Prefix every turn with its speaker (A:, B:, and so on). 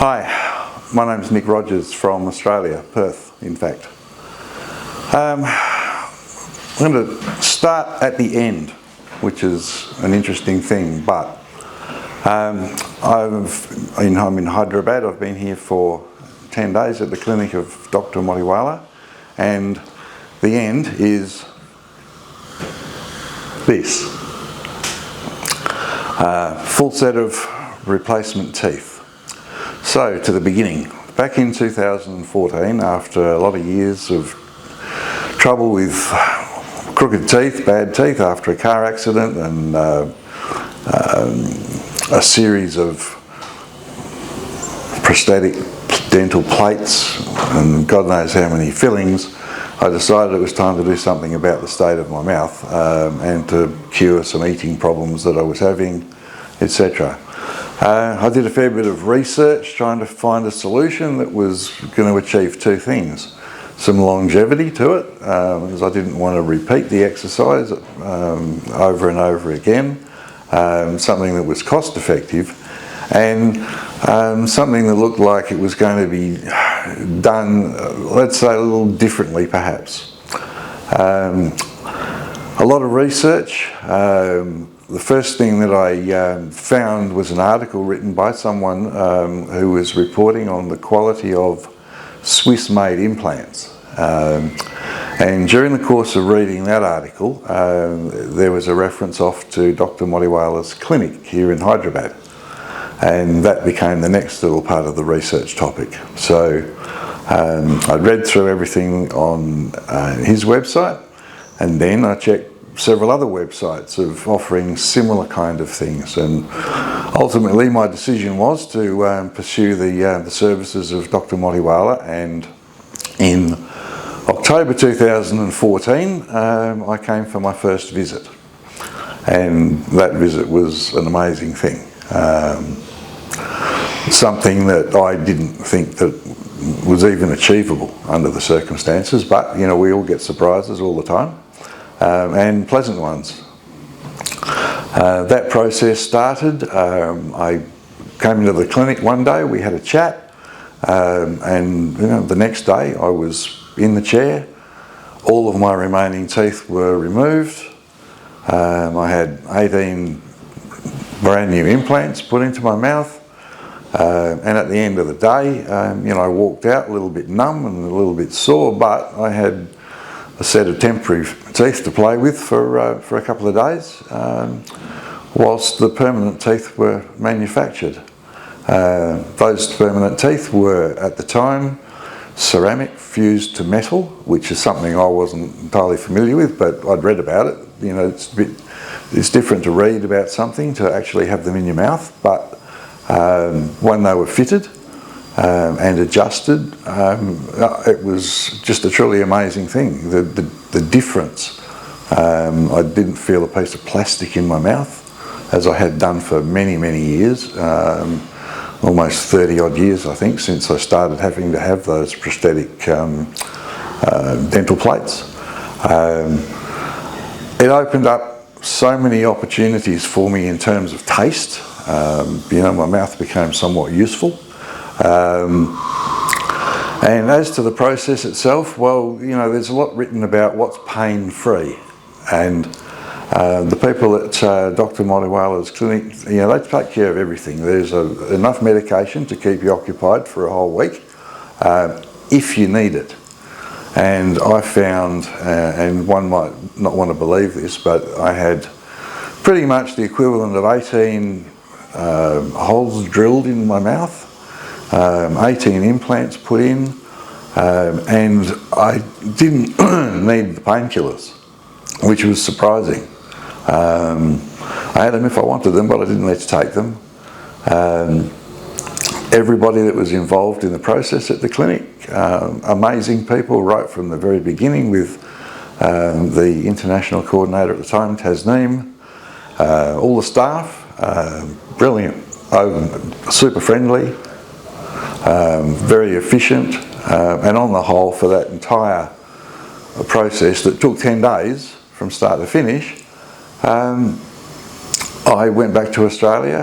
A: Hi, my name is Nick Rogers from Australia, Perth in fact. I'm going to start at the end, which is an interesting thing, but I'm in Hyderrobat. I've been here for 10 days at the clinic of Dr. Motiwala, and the end is this. Full set of replacement teeth. So to the beginning, back in 2014, after a lot of years of trouble with crooked teeth, bad teeth after a car accident and a series of prosthetic dental plates and God knows how many fillings, I decided it was time to do something about the state of my mouth and to cure some eating problems that I was having, etc. I did a fair bit of research trying to find a solution that was going to achieve two things. Some longevity to it, because I didn't want to repeat the exercise over and over again. Something that was cost effective, and something that looked like it was going to be done, let's say, a little differently perhaps. A lot of research. The first thing that I found was an article written by someone who was reporting on the quality of Swiss-made implants. And during the course of reading that article, there was a reference off to Dr. Motiwala's clinic here in Hyderrobat. And that became the next little part of the research topic. So I read through everything on his website, and then I checked several other websites of offering similar kind of things, and ultimately my decision was to pursue the services of Dr. Motiwala. And in October 2014 I came for my first visit, and that visit was an amazing thing. Something that I didn't think that was even achievable under the circumstances, but you know, we all get surprises all the time. And pleasant ones. That process started. I came into the clinic one day, we had a chat, and you know, the next day I was in the chair. All of my remaining teeth were removed. I had 18 brand new implants put into my mouth, and at the end of the day, you know, I walked out a little bit numb and a little bit sore, but I had a set of temporary teeth to play with for a couple of days, whilst the permanent teeth were manufactured. Those permanent teeth were, at the time, ceramic fused to metal, which is something I wasn't entirely familiar with, but I'd read about it. You know, it's different to read about something to actually have them in your mouth, but when they were fitted and adjusted, it was just a truly amazing thing. The difference. I didn't feel a piece of plastic in my mouth, as I had done for many, many years, almost 30 odd years I think, since I started having to have those prosthetic dental plates. It opened up so many opportunities for me in terms of taste. You know, my mouth became somewhat useful. And as to the process itself, well, you know, there's a lot written about what's pain-free, and the people at Dr. Motiwala's clinic, you know, they take care of everything. There's enough medication to keep you occupied for a whole week if you need it. And I found, and one might not want to believe this, but I had pretty much the equivalent of 18 holes drilled in my mouth, 18 implants put in, and I didn't need the painkillers, which was surprising. I had them if I wanted them, but I didn't need to take them. Everybody that was involved in the process at the clinic, amazing people right from the very beginning, with the international coordinator at the time, Tasneem, all the staff, brilliant, super friendly, very efficient, and on the whole, for that entire process that took 10 days from start to finish, I went back to Australia